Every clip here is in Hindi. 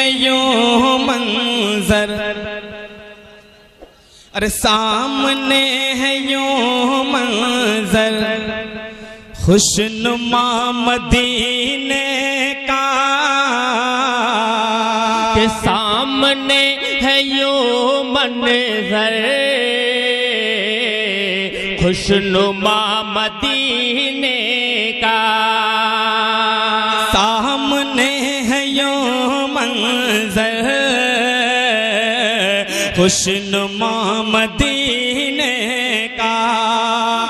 है यूं मंजर, अरे सामने है यूं मंजर, खुशनुमा मदीने का, के सामने है यूं मंजर, खुशनुमा मदीने का। सामने है यूं मंजर, खुशनुमा मदीने का,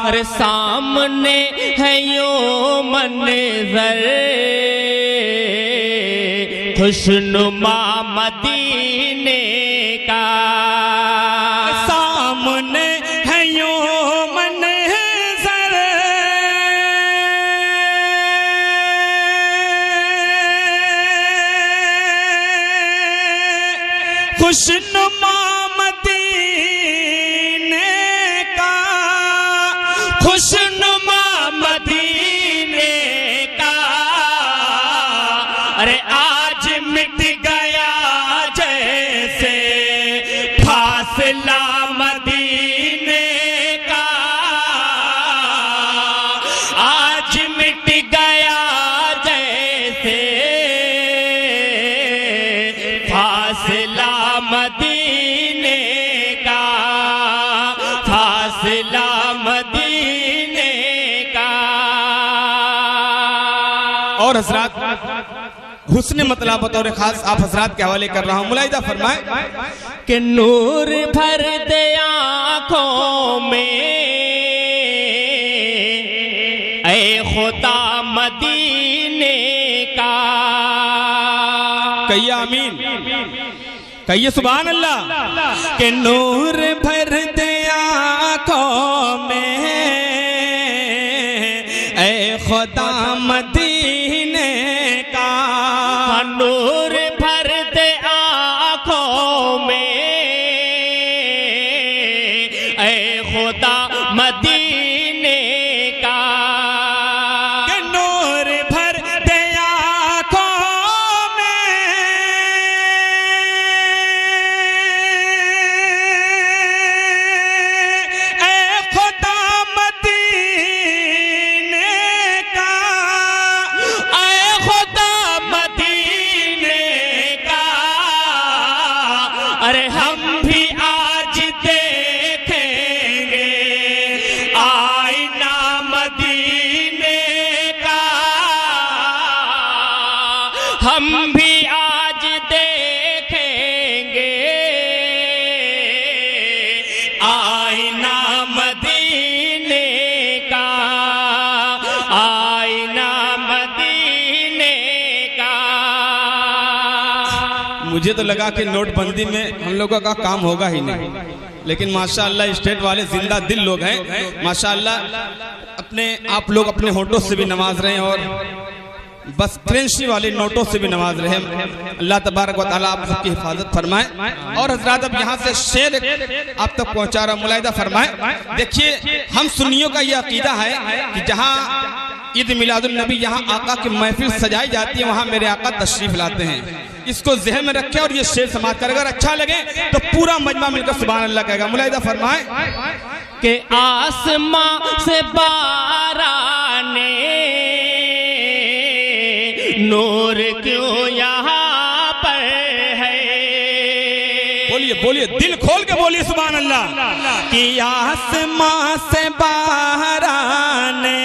अरे सामने है यूं मंजर, खुशनुमा मदीने का। सामने है यूं मंजर, खुशनुमा मदीने का, खुशनुमा मदीने का। अरे आज मिट गया जैसे फासला मदीने का, आज मिट गया जैसे फासला मदीने का, फासला मदीने का। और हजरात हुस्न मतलब बतौर खास आप हजरात के हवाले कर रहा हूँ, मुलाहिदा फरमाए कि नूर भर दे आँखों में ऐ खुदा मदीने का। कहिए आमीन, कहिए सुभान अल्लाह। कि नूर भर दे आँखों में ऐ खुदा मदीने का, नूर भर दे आँखों में ऐ खुदा मदीने का। कि नूर भर दे आँखों में ऐ खुदा मदीने का, ऐ खुदा मदीने का। अरे हम भी आज देखेंगे आईना मदीने का, हम भी आज देखेंगे आईना मदीने का, आईना मदीने का। मुझे तो लगा कि नोटबंदी में हम लोगों का काम होगा ही नहीं, लेकिन माशाअल्लाह स्टेट वाले जिंदा दिल लोग हैं माशाअल्लाह। अपने आप लोग अपने होठों से भी नमाज रहे हैं और बस करेंसी वाले नोटों से भी नमाज रहे। अल्लाह तबारक व तआला आप सबकी हिफाजत फरमाए। और हजरात अब यहाँ से शेर आप तक पहुँचा रहा, मुलाहिदा फरमाए। देखिए हम सुन्नियों का ये अकीदा है कि जहाँ ईद मिलादुन नबी यहाँ आका की महफिल सजाई जाती है, वहाँ मेरे आका तशरीफ लाते हैं। इसको ज़हन में रखें और ये शेर समाज कर, अगर अच्छा लगे तो पूरा मजमा मिलकर सुभान अल्लाह कहेगा। मुलाहिदा फरमाए कि आसमां से बाराने नूर क्यों यहाँ पर है। बोलिए बोलिए, दिल खोल के बोलिए सुभान अल्लाह। कि आसमां से बाराने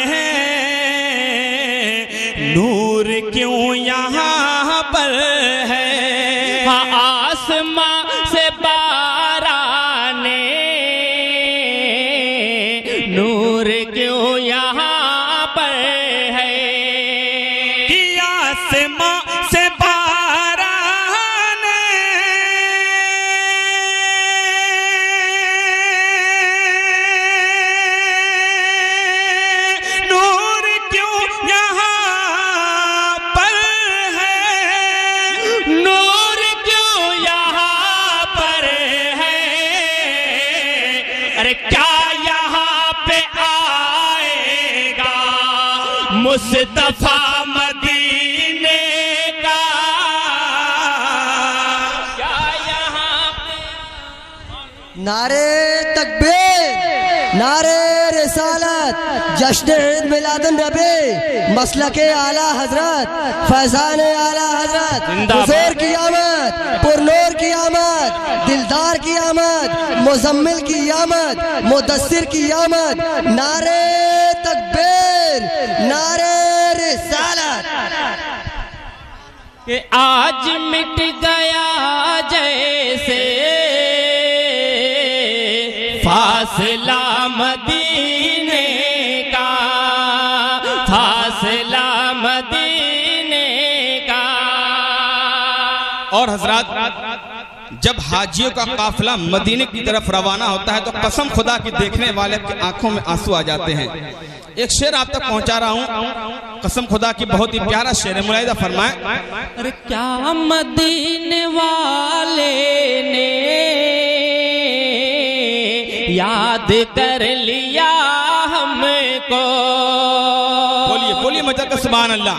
नूर क्यों यहाँ पर है। हाँ, आसमां से बाराने नूर क्यों यहाँ पर है। कि आसमां से बाराने नूर क्यों यहाँ पर है। नूर क्यों यहाँ पर है। अरे क्या यहाँ पे आएगा मुस्तफा मदीने का। नारे तकबीर, नारे रिसालत, जश्न ईद मिलादुन नबी, मसलके आला हजरत, फैजान आला हजरत, हुजूर की आमद, पुरनूर की आमद, दिलदार की आमद, मुजम्मिल की आमद, मुदस्सिर की आमद। नारे तकबीर, नारे रिसालत। कि आज मिट गया जैसे फासला मदीने का, फासला मदीने का। और हजरात, जब हाजियों का काफिला मदीने की तरफ रवाना होता है तो कसम खुदा की देखने वाले की आंखों में आंसू आ जाते हैं। एक शेर आप तक पहुंचा रहा हूं, कसम खुदा की बहुत ही प्यारा शेर है, मुलाहिजा फरमाए। अरे क्या मदीने वाले ने याद कर लिया हमको। बोलिए बोलिए मजा का सुभान अल्लाह।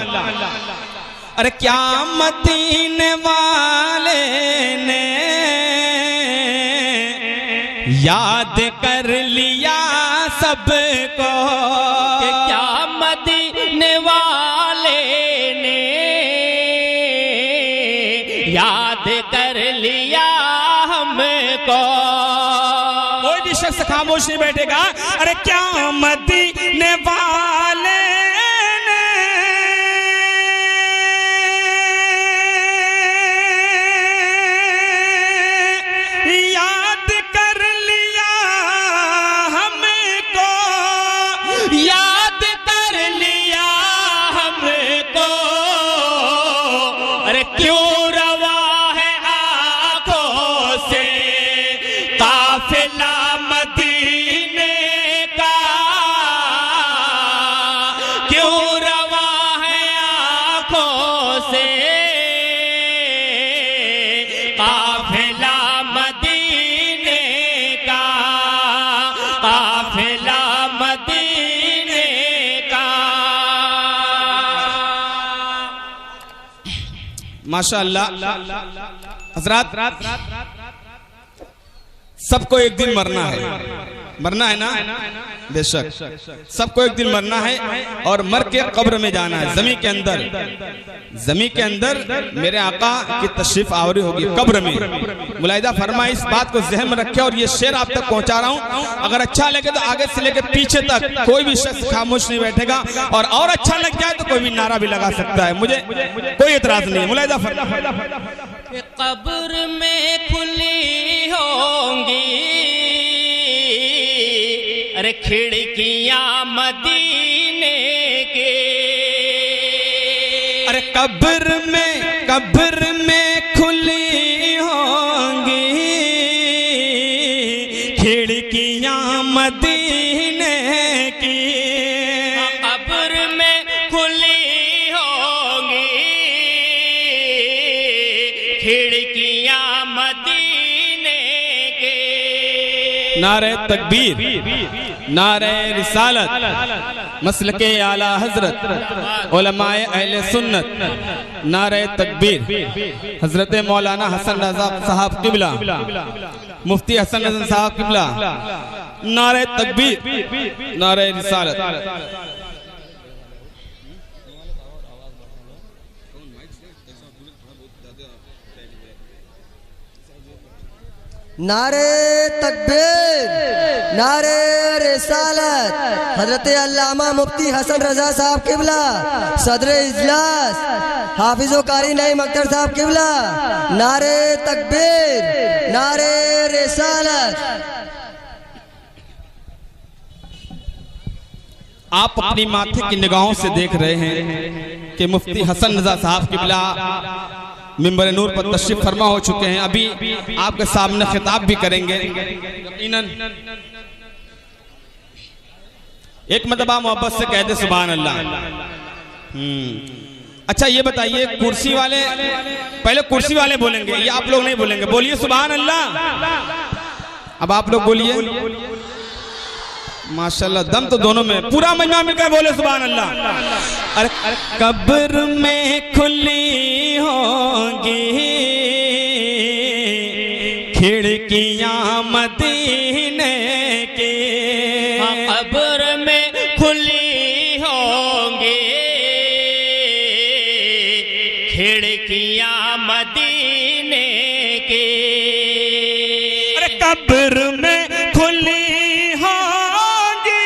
अरे क्या मदीने वाले ने याद कर लिया सबको। कि क्या मदीने वाले ने याद कर लिया हमको। कोई भी शख्स खामोश नहीं बैठेगा। अरे क्या मदीने वाले याद कर लिया हमको, याद कर लिया हमको। अरे क्यों रवा है आंखों से काफिला मदीने का, क्यों रवा है आंखों से काफिला मदीने का, काफिला मदीने का। माशाअल्लाह। हजरात, सबको एक दिन मरना है, मरना है ना, बेशक सबको एक दिन मरना है और मर के कब्र में जाना है। जमीन के अंदर, जमीन के अंदर मेरे आका की तशरीफ आवरी होगी कब्र में। मुलाहिजा फरमाए, इस बात को ज़हन में रखे। और ये शेर आप तक पहुंचा रहा हूं, अगर अच्छा लगे तो आगे से लेकर पीछे तक कोई भी शख्स खामोश नहीं बैठेगा, और अच्छा लग जाए तो कोई भी नारा भी लगा सकता है, मुझे कोई एतराज नहीं है। मुलाहिजा फरमाए, कब्र में खुली होंगी अरे खिड़कियां मदीने के। अरे कब्र में खुली होंगी खिड़कियां मदीने की। कब्र में खुली होंगी खिड़कियां मदीने के। नारे तकबीर, नारे रिसालत, मसलके आला हजरत, उलमाए अहले सुन्नत। नारे तकबीर, हजरत मौलाना हसन रजा साहब किबला, मुफ्ती हसन रजा साहब किबला। नारे तकबीर, नारे रिसालत। नारे तकबीर, नारे रिसालत। हजरत अल्लामा मुफ्ती हसन रजा साहब किबला, सदर इजलास हाफिज़ो कारी नईम अख्तर साहब किबला। नारे तकबीर, नारे रिसालत। आप अपनी माथे की निगाहों से देख रहे हैं कि मुफ्ती हसन रजा साहब किबला मिंबर नूर पर तशरीफ फरमा हो चुके हैं। अभी आपके सामने खिताब भी करेंगे। यकीनन एक मरतबा मोहब्बत से कहते सुभान अल्लाह। अच्छा ये बताइए, कुर्सी वाले पहले कुर्सी वाले बोलेंगे, ये आप लोग नहीं बोलेंगे। बोलिए सुभान अल्लाह। अब आप लोग बोलिए। माशाल्लाह, दम तो दोनों में, पूरा मजमा मिलकर बोले सुभान अल्लाह। अरे कब्र में खुली होंगी खिड़कियां मदीने की कब्र में खुली होंगी, खिड़कियां मदीने की। अरे कब्र में खुली होंगी,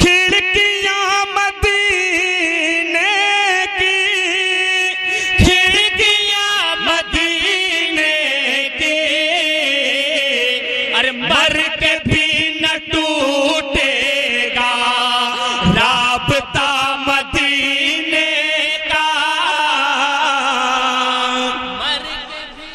खिड़कियां मदीने की, खिड़कियां मदीने की। अरे मर के भी न टूटेगा राबता मदीने का। मर के भी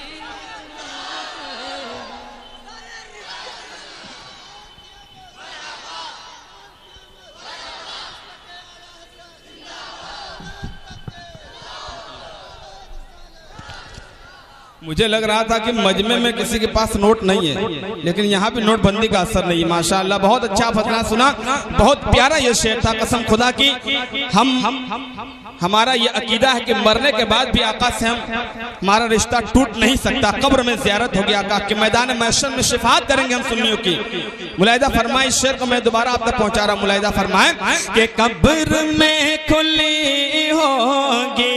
मुझे लग रहा था कि मजमे में किसी के पास नोट नहीं है, लेकिन यहाँ भी नोटबंदी का असर नहीं है। माशाअल्लाह बहुत अच्छा फतवा सुना, बहुत प्यारा ये शेर था। कसम खुदा की हमारा ये अकीदा है कि मरने के बाद भी आका से हमारा रिश्ता टूट नहीं सकता। कब्र में ज़ियारत होगी, आका के मैदान महशर में शिफात करेंगे हम सुन्नियों की। मुलाहिदा फरमाए, इस शेर को मैं दोबारा आप तक पहुंचा रहा हूँ। मुलाहिदा फरमाए कि कब्र में खुली होगी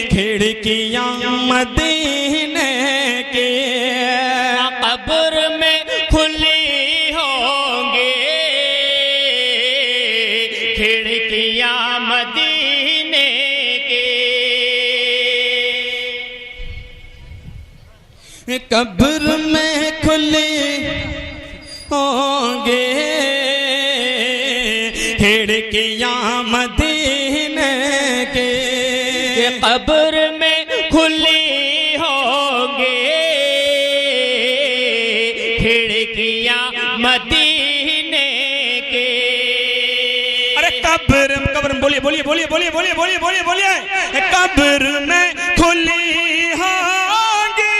खिड़कियां मदीने की, कब्र में खुली होंगी खिड़कियां मदीने की। कब्र में खुली होंगी खिड़कियां मदीने की, कब्र में खुली होंगी खिड़कियां मदीने के। अरे कब्र कब्र बोलिए बोलिए बोलिए बोलिए बोलिए बोलिए बोलिए बोलिए कब्र में खुली होंगी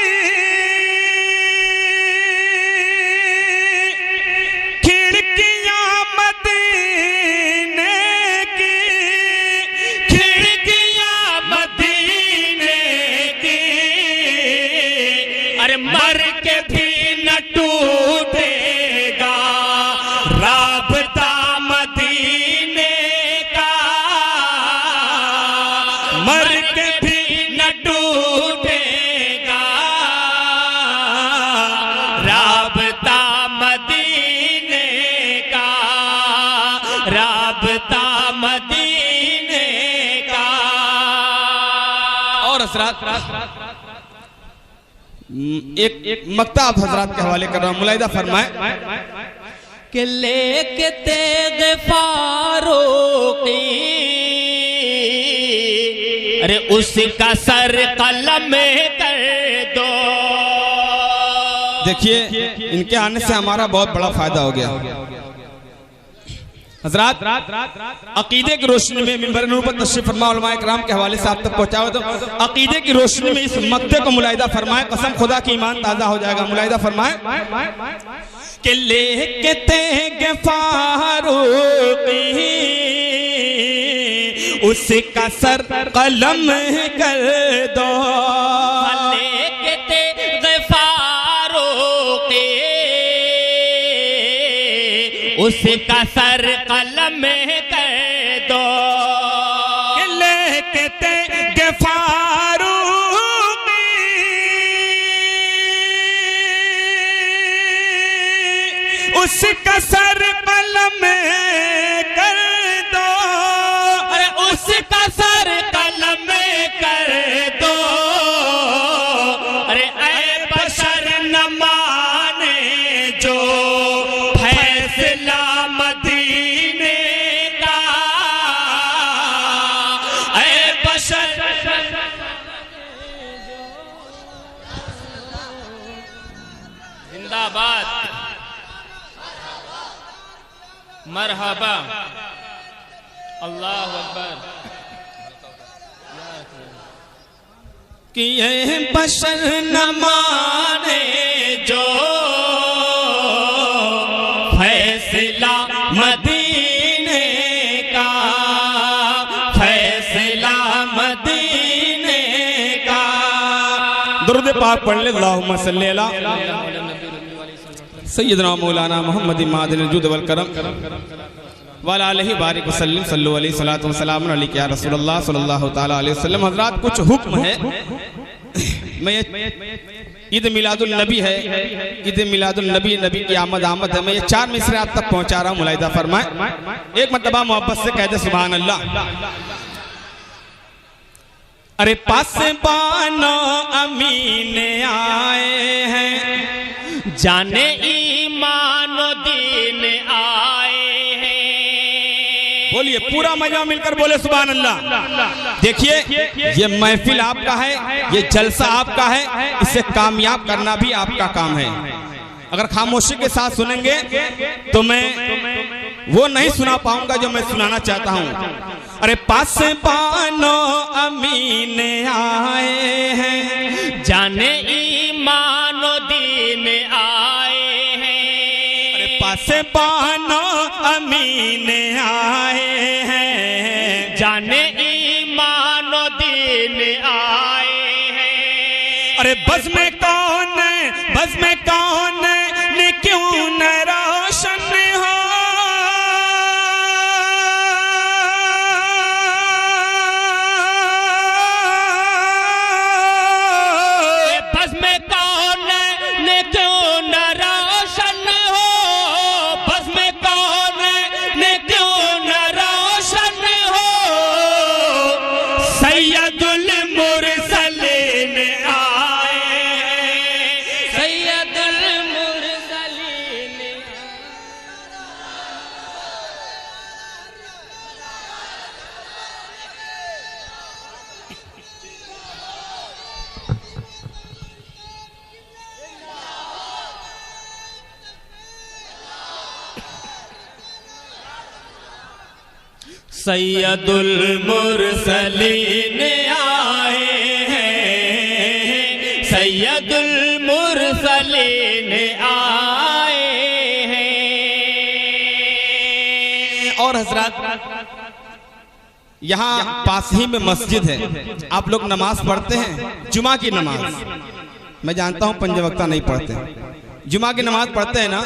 खिड़कियां मदीने की, खिड़कियां मदीने की। अरे मर के भी न टूटेगा राबता मदीने का। मर के भी न टूटेगा राबता मदीने का, राबता मदीने का। और हजरात एक मक्ता आप हजरात के हवाले कर रहा हूं। मुलाहिदा फरमाए कि लेके तेग फारूकी, अरे उसका सर कलम कर दो। देखिए इनके आने से हमारा बहुत बड़ा फायदा हो गया। हजरात अकीदे की रोशनी में मिंबर नूर पर तशरीफ फरमा उलमाए किराम के हवाले से आप तक पहुंचाओ तो अकीदे की रोशनी में इस मक्ते को मुलाहिदा फरमाए, कसम खुदा की ईमान ताजा हो जाएगा। मुलाहिदा फरमाए कि लेके तेगे फारूकी उसका सर कलम कर दो। लेके तेगे फारूकी उसका सर कलम कर दो। लेके तेगे फारूकी उसका सर कलम कर दो। अरे उसका सर कलम कर दो। अरे ऐ बशर न माने जो फैसला मदीने का। ऐ बशर जिंदाबाद, मरहबा, अल्लाह अकबर। कि ये बशर न माने जो फैसला मदीने का। पाक पढ़ ले, अल्लाहुम्मा सल्ली अला सय्यदना मौलाना मोहम्मद मादिल जुद वल करम वाला अलैहि बारिक वसल्लम सल्लु अलैहि सलातु वसलाम अलैका या रसूलुल्लाह सल्लल्लाहु तआला अलैहि वसल्लम। हज़रात कुछ हुक्म है, मैं ईद मिलादुल नबी है, ईद मिलादुल नबी, नबी की आमद है, मैं ये 4 मिसरे आप तक पहुंचा रहा हूँ, मुलाहिदा फरमाए। एक मर्तबा मोहब्बत से कह दे सुभान अल्लाह। अरे पास बानो अमीन आए हैं, जाने ईमान दीन आए हैं। बोलिए पूरा मजा मिलकर बोले सुभान अल्लाह। देखिए ये महफिल आपका है, ये जलसा आपका है, इसे कामयाब करना भी आपका काम है। अगर खामोशी के साथ सुनेंगे तो मैं वो नहीं सुना पाऊंगा जो मैं सुनाना चाहता हूँ। अरे पास पानो अमीन आए हैं, जाने ईमान दीन आए हैं। अरे पास पानो अमीन आए हैं, जाने ईमान दीन आए हैं। अरे बस में कौन है, बस में कौन है, ने क्यों न रोशन हो। बस में कौन ने क्यों न रोशन हो, बस में कौन ने क्यों न रोशन हो। सैयदुल मुरसलीन आए, सैयदुल मुरसलीन। सैयदुल मुरसलीन आए हैं, सैयदुल मुरसलीन आए हैं। और हजरत यहाँ पास ही में मस्जिद है, आप लोग नमाज पढ़ते हैं, जुमा की नमाज। मैं जानता हूँ 5 वक्ता नहीं पढ़ते, जुमा की नमाज पढ़ते हैं ना।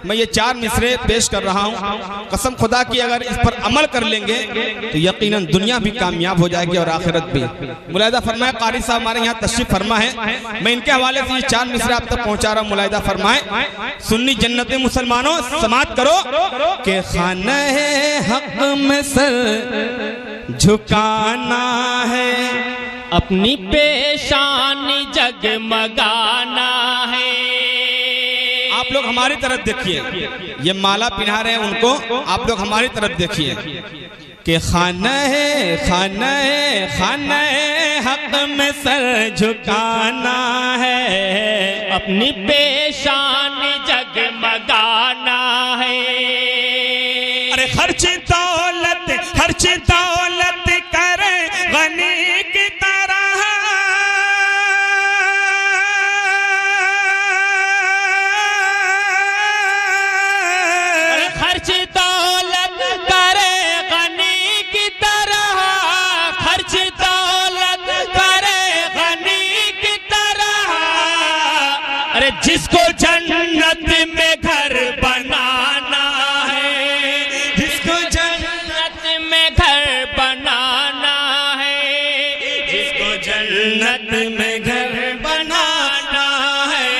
मैं ये 4 मिसरे पेश कर रहा हूँ, कसम खुदा की अगर इस पर अमल कर लेंगे तो यकीनन दुनिया भी कामयाब हो जाएगी और आखिरत भी। मुलाहिदा फरमाए, कारी साहब हमारे यहाँ तशरीफ फरमा है, मैं इनके हवाले से ये 4 मिसरे आप तक पहुँचा रहा हूँ। मुलाहिदा फरमाए, सुन्नी जन्नती मुसलमानों समात करो के खाना है हक में सर झुकाना है, अपनी पेशानी जगमगाना है। आप लोग हमारी तरफ देखिए, ये माला पिन्हा रहे हैं उनको, आप लोग हमारी तरफ देखिए कि खाना है, खाना है, खाना है हक में सर झुकाना है, अपनी पेशानी जगमगाना है। अरे खर्च दौलत करे गनी की तरह, खर्च दौलत करे गनी की तरह, खर्च दौलत करे गनी की तरह। अरे जिसको जन्नत में घर बनाना है, जिसको जन्नत में घर बनाना है, जिसको जन्नत में घर बनाना है,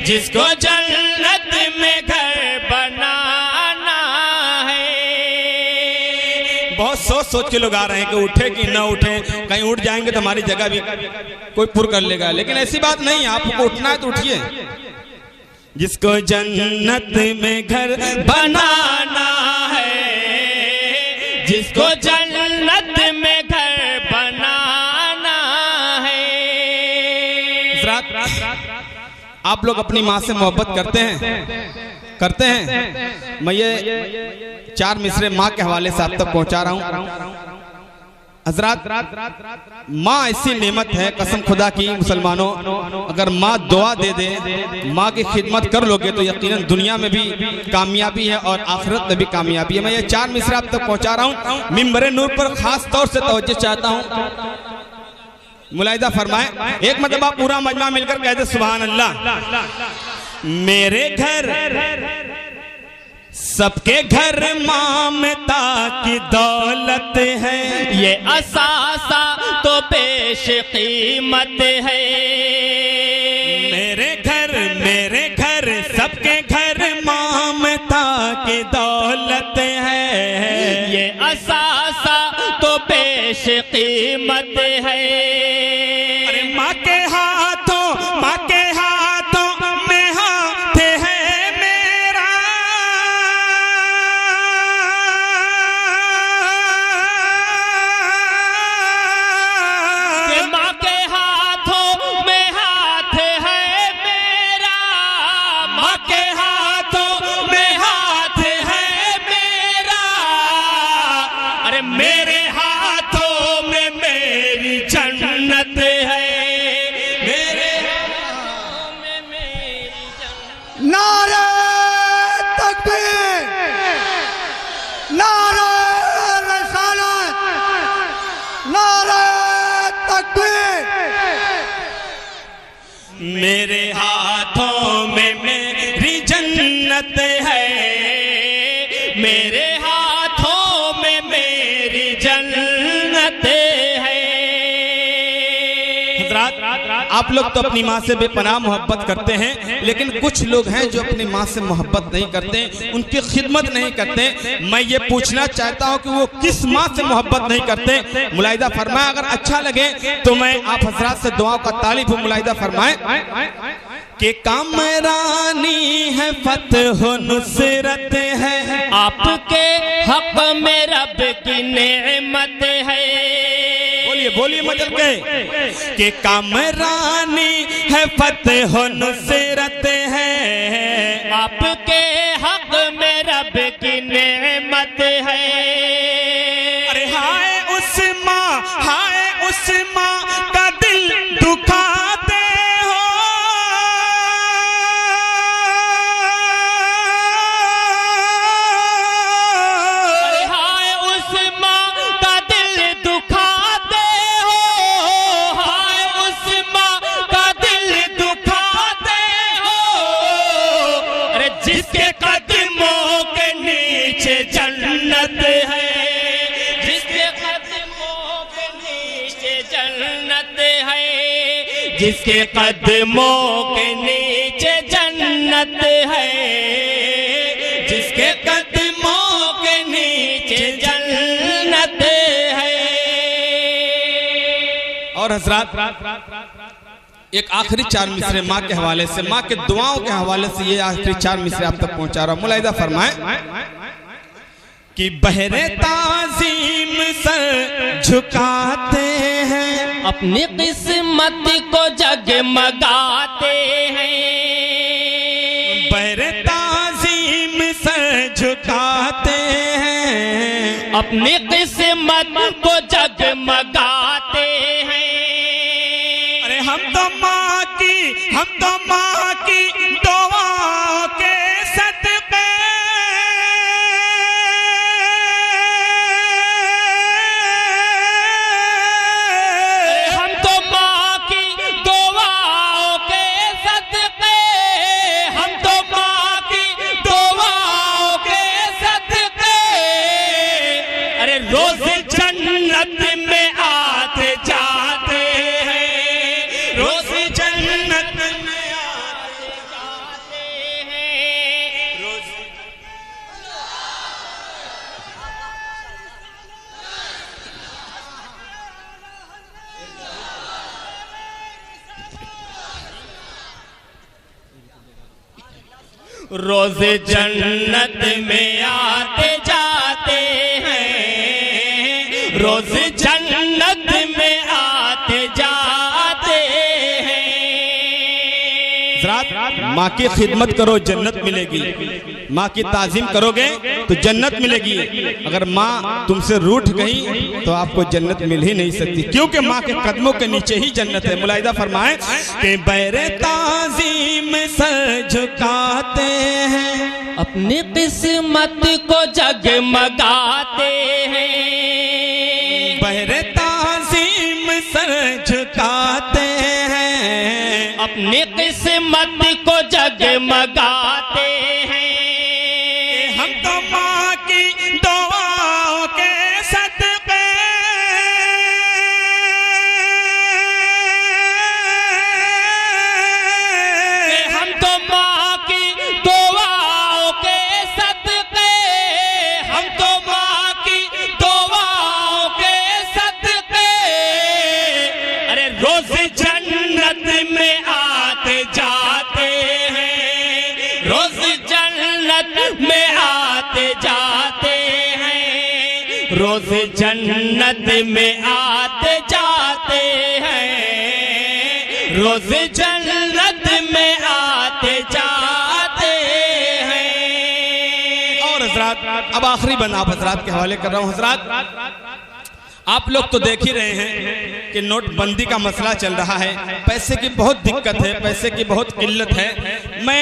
जिसको जन्नत में घर बनाना है। बहुत सोच के लोग आ रहे हैं कि उठे कि ना उठे, कहीं उठ जाएंगे तो हमारी जगह भी कोई पुर कर लेगा, लेकिन ऐसी बात नहीं है, आपको उठना है तो उठिए। जिसको जन्नत में घर बनाना है, जिसको जन्नत में घर बनाना है। आप लोग अपनी माँ से मोहब्बत करते हैं। मैं ये 4 मिसरे माँ के हवाले से आप तक पहुंचा रहा हूँ। हजरात, माँ ऐसी नेमत है, कसम खुदा की मुसलमानों, अगर माँ दुआ दे दे, माँ की खिदमत कर लोगे तो यकीनन दुनिया में भी कामयाबी है और आखिरत में भी कामयाबी है। मैं ये 4 मिसरे आप तक पहुंचा रहा हूँ। मिंबर नूर पर खास तौर से तवज्जो चाहता हूँ। मुलाहिदा फरमाए, एक मरतबा पूरा मजमा मिलकर कहते सुभान अल्लाह। मेरे घर सबके घर ममता की दौलत है, ये असासा तो पेश कीमत है। मेरे घर सबके घर ममता की दौलत है, ये असासा तो पेश कीमत है। अरे माँ के हाथों में हाथ है मेरा, कि माँ के हाथों में हाथ है मेरा, माँ के हाथों में हाथ है मेरा। अरे मेरे हाथों में मेरी जन्नत है, मेरे हाथों में मेरी जन्नत। नारे तकबीर, नारे रिसालत, नारे तकबीर। मेरे हाथों में मेरी जन्नत है, मेरे हाथों में मेरी जन्नत है। हज़रात, आप लोग तो अपनी माँ से बेपनाह मोहब्बत करते हैं, लेकिन कुछ लोग हैं जो अपनी माँ से मोहब्बत नहीं करते, उनकी खिदमत नहीं करते। मैं ये पूछना चाहता हूँ कि वो किस माँ से मोहब्बत नहीं करते। मुलाहिदा फरमाए, अगर अच्छा लगे तो मैं आप हज़रात से दुआओं का तालिब हूँ। मुलाहिदा फरमाए कि कामरानी है, फतह नुसरत है, आपके हक में रब की नेमत है। बोलिए मदद के कि कामरानी है, फतह नुसरत है, आपके हक में रब की नेमत है। अरे हाय उस माँ का दिल दुखाते हो, अरे हाय उस माँ का दिल दुखाते हो, हाय उस माँ का दिल दुखाते हो। अरे जिसके कदमों के नीचे जन्नत है, जिसके कदमों के नीचे जन्नत है, जिसके कदमों के नीचे जन्नत है, जिसके कदमों के नीचे जन्नत है। और हजरात एक आखिरी 4 मिसरे माँ के हवाले से, माँ के दुआओं के हवाले से ये आखिरी 4 मिसरे आप तक पहुंचा रहा हूं। मुलाहिदा फरमाए कि बहरे ताज़ीम सर झुकाते हैं, अपनी किस्मत को जगमगाते हैं, बहरे ताज़ीम सर झुकाते हैं, अपनी किस्मत को जगमगाते हैं। अरे हम तो माँ की दुआओं के सदक़े, हम तो माँ की दुआओं के सदक़े, हम तो माँ की दुआओं के सदक़े, अरे रोज़ जन्नत में आते जाते हैं, रोज़ जन्नत में आते जाते हैं, रोज़। रोज जन्नत में आते जाते हैं, रोज जन्नत में आते जाते हैं। माँ की खिदमत करो जन्नत मिलेगी, माँ की ताज़ीम करोगे तो जन्नत मिलेगी। अगर माँ तुमसे रूठ गई तो आपको जन्नत मिल ही नहीं सकती, क्योंकि माँ के कदमों के नीचे ही जन्नत है। मुलाहिदा फरमाए कि बैरे ताज़ीम सर झुकाते हैं, अपनी किस्मत को जगमगाते हैं, बैरे ताज़ीम सर झुका अपनी किस्मत को जगमगाते हैं। हम तो माँ की दुआओं के सदक़े हम तो माँ की दुआओं के सदक़े हम तो माँ की दुआओं के सदक़े अरे रोज जन्नत में आते जाते हैं। रोज जन्नत में आते जाते हैं। रोज जन्नत में आते जाते हैं। रोज जन्नत में आते जाते हैं। और हजरात, अब आखिरी बंद आप हजरात के हवाले कर रहा हूँ। हजरात, आप लोग तो देख ही रहे हैं कि नोटबंदी का मसला चल रहा है, पैसे की बहुत दिक्कत है, पैसे की बहुत किल्लत है। मैं